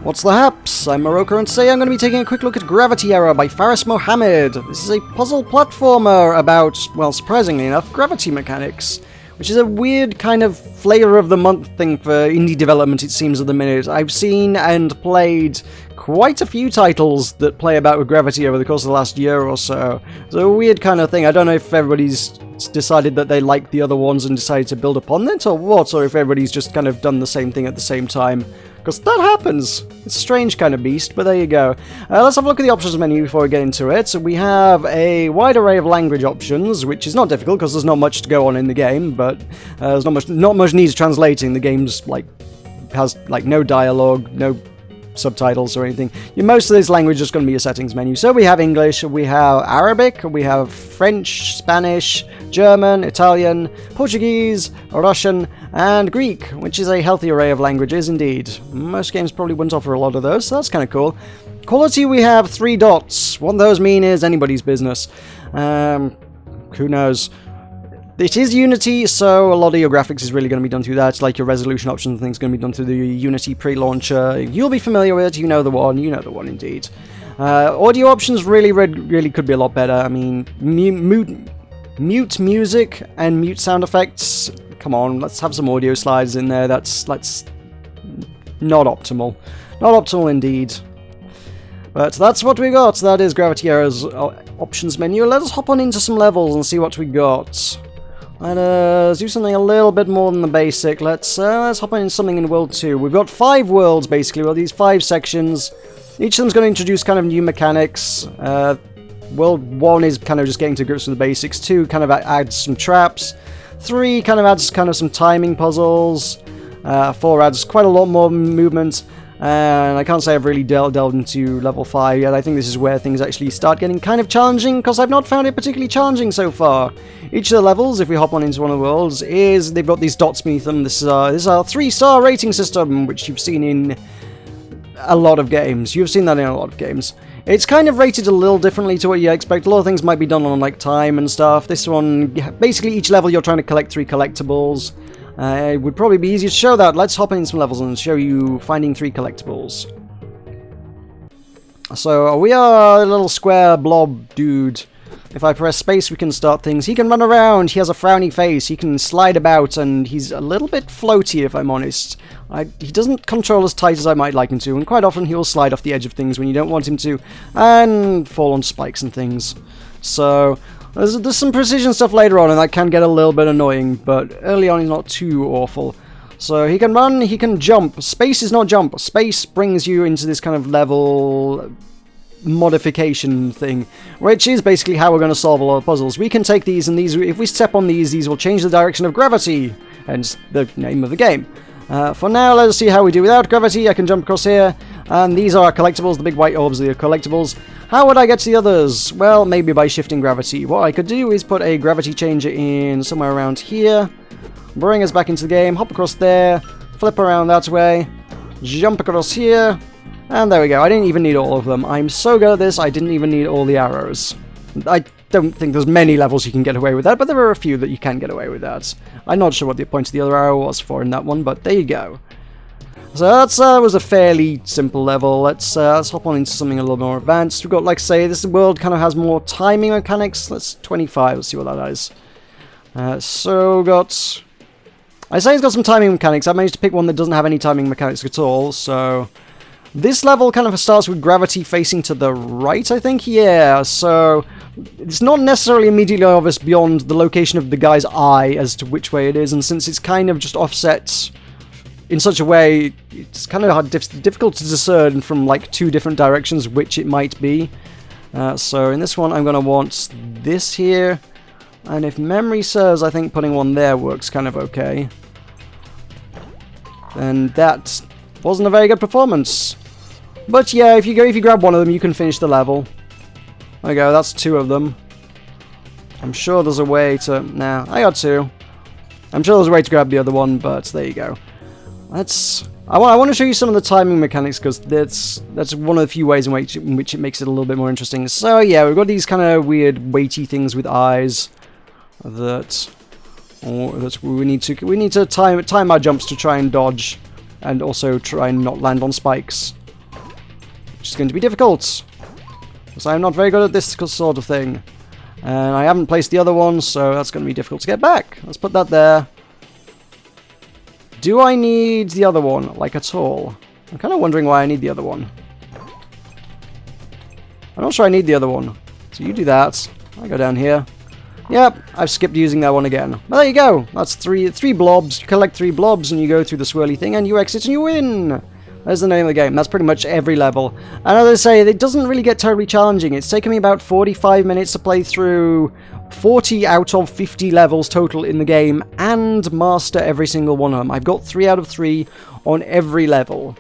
What's the haps? I'm Meroka, and today I'm going to be taking a quick look at Gravity Error by Faris Mohammed. This is a puzzle platformer about, well, surprisingly enough, gravity mechanics, which is a weird kind of flavor of the month thing for indie development, it seems, at the minute. I've seen and played quite a few titles that play about with gravity over the course of the last year or so. It's a weird kind of thing. I don't know if everybody's decided that they like the other ones and decided to build upon it or what, or if everybody's just kind of done the same thing at the same time. Because that happens. It's a strange kind of beast, but there you go. Let's have a look at the options menu before we get into it. So we have a wide array of language options, which is not difficult because there's not much to go on in the game, but there's not much needs translating. The game's has no dialogue, no subtitles or anything. Most of this language is going to be a settings menu. So we have English, we have Arabic, we have French, Spanish, German, Italian, Portuguese, Russian, and Greek, which is a healthy array of languages indeed. Most games probably wouldn't offer a lot of those, so that's kind of cool. Quality, we have 3 dots. What those mean is anybody's business. Who knows? It is Unity, so a lot of your graphics is really going to be done through that, like your resolution options and things are going to be done through the Unity pre-launcher. You'll be familiar with it, you know the one indeed. Audio options really could be a lot better. I mean, mute music and mute sound effects. Come on, let's have some audio slides in there. That's not optimal. Not optimal indeed. But that's what we got. That is Gravity Error's options menu. Let us hop on into some levels and see what we got. Let's do something a little bit more than the basic. Let's hop on into something in World 2. We've got 5 worlds, basically. Well, these 5 sections. Each of them's going to introduce kind of new mechanics. World 1 is kind of just getting to grips with the basics. 2 kind of adds some traps. 3 kind of adds kind of some timing puzzles. 4 adds quite a lot more movement. And I can't say I've really delved into level 5 yet. I think this is where things actually start getting kind of challenging, because I've not found it particularly challenging so far. Each of the levels, if we hop on into one of the worlds, they've got these dots beneath them. This is our 3-star rating system, which you've seen in a lot of games. You've seen that in a lot of games. It's kind of rated a little differently to what you expect. A lot of things might be done on like time and stuff. This one, basically each level you're trying to collect 3 collectibles. It would probably be easier to show that. Let's hop in some levels and show you finding 3 collectibles. So we are a little square blob dude. If I press space we can start things. He can run around, he has a frowny face, he can slide about, and he's a little bit floaty if I'm honest. He doesn't control as tight as I might like him to, and quite often he will slide off the edge of things when you don't want him to, and fall on spikes and things. So there's some precision stuff later on, and that can get a little bit annoying, but early on he's not too awful. So he can run, he can jump. Space is not jump. Space brings you into this kind of level modification thing, which is basically how we're going to solve a lot of puzzles. We can take these, and these, if we step on these will change the direction of gravity, hence the name of the game. For now, let us see how we do without gravity. I can jump across here, and these are our collectibles. The big white orbs are the collectibles. How would I get to the others? Well, maybe by shifting gravity. What I could do is put a gravity changer in somewhere around here, bring us back into the game, hop across there, flip around that way, jump across here, and there we go. I didn't even need all of them. I'm so good at this, I didn't even need all the arrows. I don't think there's many levels you can get away with that, but there are a few that you can get away with that. I'm not sure what the point of the other arrow was for in that one, but there you go. So that was a fairly simple level. Let's hop on into something a little more advanced. We've got, like I say, this world kind of has more timing mechanics. Let's 25, let's see what that is. I say it's got some timing mechanics. I managed to pick one that doesn't have any timing mechanics at all, so this level kind of starts with gravity facing to the right, I think? Yeah, so it's not necessarily immediately obvious beyond the location of the guy's eye as to which way it is, and since it's kind of just offset in such a way, it's kind of difficult to discern from like 2 different directions which it might be. So in this one I'm going to want this here, and if memory serves, I think putting one there works kind of okay. And that wasn't a very good performance. But yeah, if you grab one of them, you can finish the level. There we go, that's 2 of them. I'm sure there's a way to... Nah, I got 2. I'm sure there's a way to grab the other one, but there you go. I want to show you some of the timing mechanics, because that's one of the few ways in which it makes it a little bit more interesting. So yeah, we've got these kind of weird weighty things with eyes that we need to time our jumps to try and dodge, and also try and not land on spikes. which is going to be difficult. Because I'm not very good at this sort of thing. And I haven't placed the other one, so that's going to be difficult to get back. Let's put that there. Do I need the other one, like, at all? I'm kind of wondering why I need the other one. I'm not sure I need the other one. So you do that. I go down here. Yep, I've skipped using that one again. Well, there you go. That's three blobs. You collect 3 blobs and you go through the swirly thing and you exit and you win. There's the name of the game. That's pretty much every level. And as I say, it doesn't really get terribly challenging. It's taken me about 45 minutes to play through 40 out of 50 levels total in the game and master every single one of them. I've got 3 out of 3 on every level.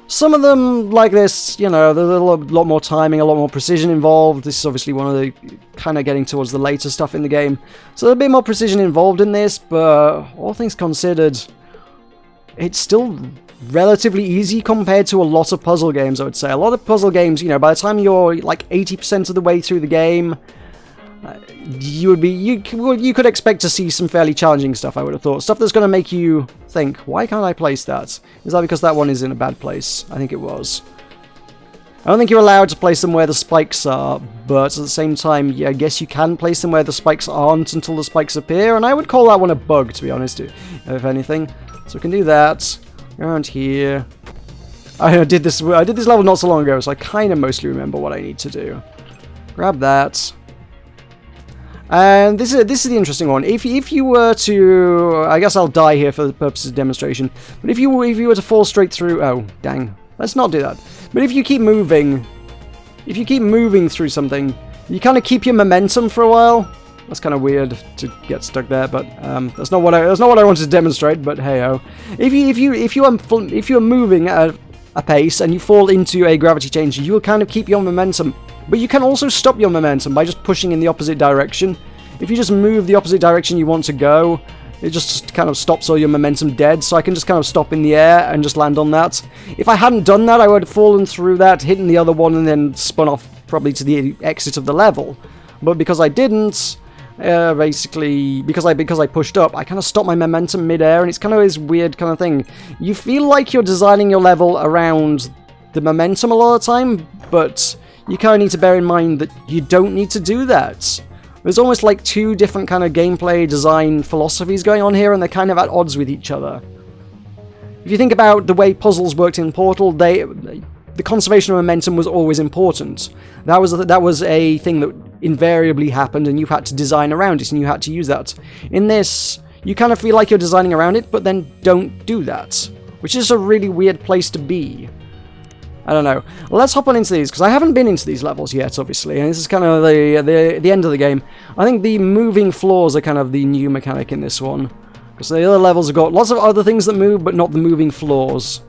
Some of them, like this, you know, there's a lot more timing, a lot more precision involved. This is obviously one of the kind of getting towards the later stuff in the game. So there's a bit more precision involved in this, but all things considered, it's still relatively easy compared to a lot of puzzle games, I would say. A lot of puzzle games, you know, by the time you're like 80% of the way through the game, you could expect to see some fairly challenging stuff, I would have thought. Stuff that's going to make you think, why can't I place that? Is that because that one is in a bad place? I think it was. I don't think you're allowed to place them where the spikes are, but at the same time, yeah, I guess you can place them where the spikes aren't until the spikes appear, and I would call that one a bug, to be honest, if anything. So we can do that. Around here. I did this level not so long ago, so I kind of mostly remember what I need to do. Grab that. And this is the interesting one. If you were to, I guess I'll die here for the purposes of demonstration. But if you were to fall straight through, oh dang, let's not do that. But if you keep moving through something, you kind of keep your momentum for a while. That's kind of weird to get stuck there, but that's not what I wanted to demonstrate. But hey-oh, if you are moving at a pace and you fall into a gravity change, you will kind of keep your momentum. But you can also stop your momentum by just pushing in the opposite direction. If you just move the opposite direction you want to go, it just kind of stops all your momentum dead. So I can just kind of stop in the air and just land on that. If I hadn't done that, I would have fallen through that, hitting the other one, and then spun off probably to the exit of the level. But because I didn't, basically, because I pushed up, I kind of stopped my momentum mid-air, and it's kind of this weird kind of thing. You feel like you're designing your level around the momentum a lot of the time, but you kind of need to bear in mind that you don't need to do that. There's almost like 2 different kind of gameplay design philosophies going on here, and they're kind of at odds with each other. If you think about the way puzzles worked in Portal, the conservation of momentum was always important. That was a thing that invariably happened, and you had to design around it, and you had to use that. In this, you kind of feel like you're designing around it, but then don't do that, which is a really weird place to be. I don't know. Well, let's hop on into these, because I haven't been into these levels yet, obviously, and this is kind of the end of the game. I think the moving floors are kind of the new mechanic in this one, because the other levels have got lots of other things that move, but not the moving floors.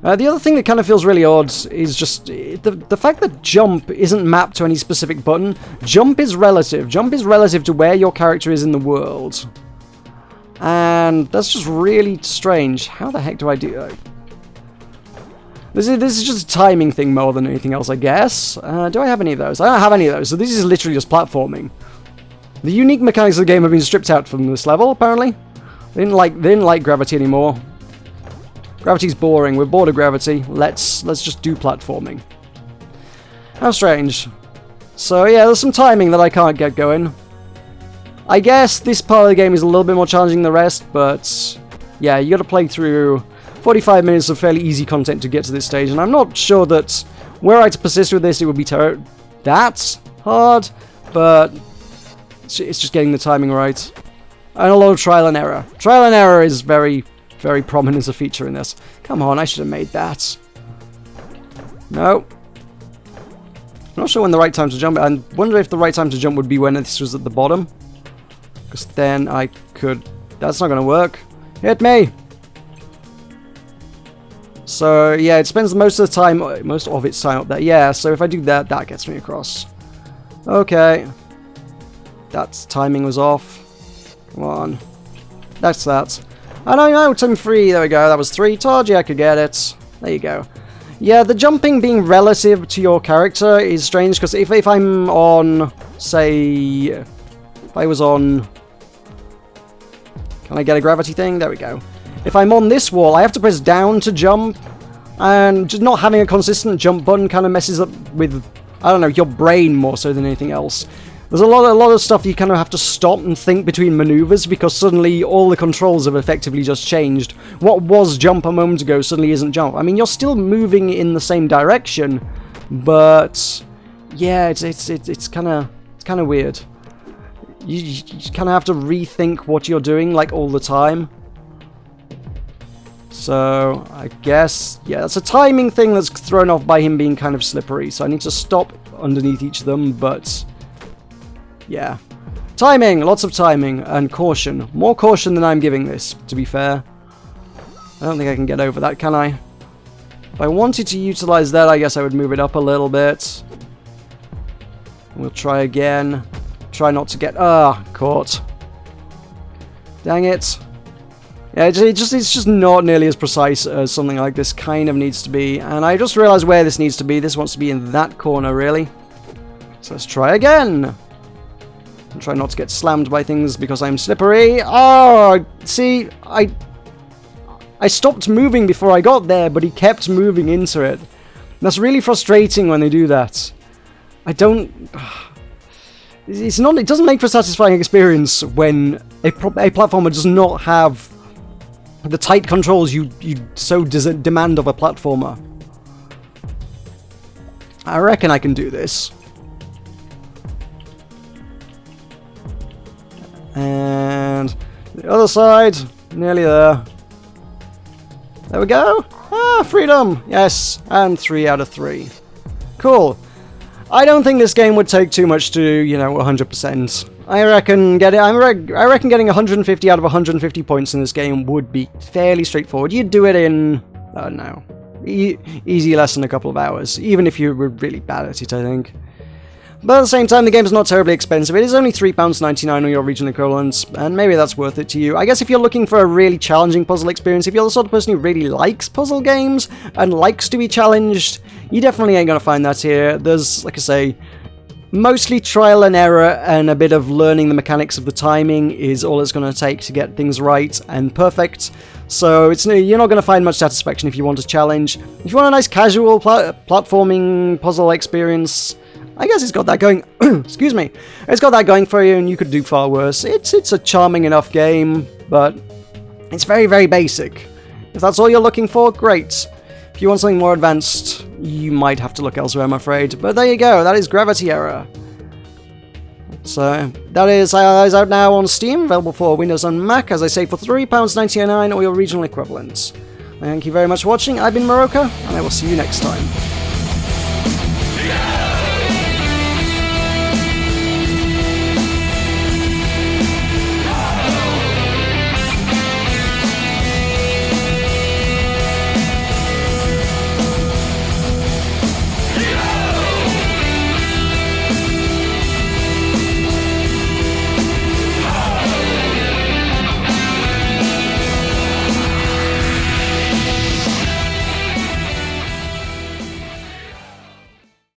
The other thing that kind of feels really odd is just the fact that jump isn't mapped to any specific button. Jump is relative. Jump is relative to where your character is in the world. And that's just really strange. How the heck do I do that? This is just a timing thing more than anything else, I guess. Do I have any of those? I don't have any of those, so this is literally just platforming. The unique mechanics of the game have been stripped out from this level, apparently. They didn't like gravity anymore. Gravity's boring. We're bored of gravity. Let's just do platforming. How strange. So yeah, there's some timing that I can't get going. I guess this part of the game is a little bit more challenging than the rest, but yeah, you gotta play through 45 minutes of fairly easy content to get to this stage, and I'm not sure that were I to persist with this, it would be that hard, but it's just getting the timing right. And a lot of trial and error. Trial and error is very, very prominent as a feature in this. Come on, I should have made that. No. I'm not sure when the right time to jump. I wonder if the right time to jump would be when this was at the bottom. Because then I could... That's not going to work. Hit me! So, yeah, it spends most of its time up there. Yeah, so if I do that, that gets me across. Okay. That timing was off. Come on. That's that. And I'm out and free. There we go. That was 3. Told you I could get it. There you go. Yeah, the jumping being relative to your character is strange, because if I'm on, say... If I was on... Can I get a gravity thing? There we go. If I'm on this wall, I have to press down to jump. And just not having a consistent jump button kind of messes up with, I don't know, your brain more so than anything else. There's a lot of stuff you kind of have to stop and think between maneuvers because suddenly all the controls have effectively just changed. What was jump a moment ago suddenly isn't jump. I mean, you're still moving in the same direction, but yeah, it's kind of weird. You kind of have to rethink what you're doing like all the time. So I guess, yeah, it's a timing thing that's thrown off by him being kind of slippery. So I need to stop underneath each of them, but yeah. Timing! Lots of timing. And caution. More caution than I'm giving this, to be fair. I don't think I can get over that, can I? If I wanted to utilize that, I guess I would move it up a little bit. We'll try again. Try not to get... caught. Dang it. Yeah, it's just not nearly as precise as something like this kind of needs to be. And I just realized where this needs to be. This wants to be in that corner, really. So let's try again. And try not to get slammed by things because I'm slippery. Oh, see, I stopped moving before I got there, but he kept moving into it. That's really frustrating when they do that. I don't... It doesn't make for a satisfying experience when a platformer does not have the tight controls you so demand of a platformer. I reckon I can do this. And the other side, nearly there. There we go. Freedom. Yes, and 3 out of 3. Cool. I don't think this game would take too much to, 100%. I reckon getting 150 out of 150 points in this game would be fairly straightforward. You'd do it in, I don't know, easy less than a couple of hours, even if you were really bad at it, I think. But at the same time, the game is not terribly expensive. It is only £3.99 on your regional equivalents, and maybe that's worth it to you. I guess if you're looking for a really challenging puzzle experience, if you're the sort of person who really likes puzzle games and likes to be challenged, you definitely ain't gonna find that here. There's, like I say, mostly trial and error, and a bit of learning the mechanics of the timing is all it's gonna take to get things right and perfect. So you're not gonna find much satisfaction if you want a challenge. If you want a nice casual platforming puzzle experience, I guess it's got that going. Excuse me. It's got that going for you, and you could do far worse. It's a charming enough game, but it's very, very basic. If that's all you're looking for, great. If you want something more advanced, you might have to look elsewhere, I'm afraid. But there you go. That is Gravity Error. So that is out now on Steam, available for Windows and Mac, as I say, for £3.99 or your regional equivalents. Thank you very much for watching. I've been Meroka, and I will see you next time.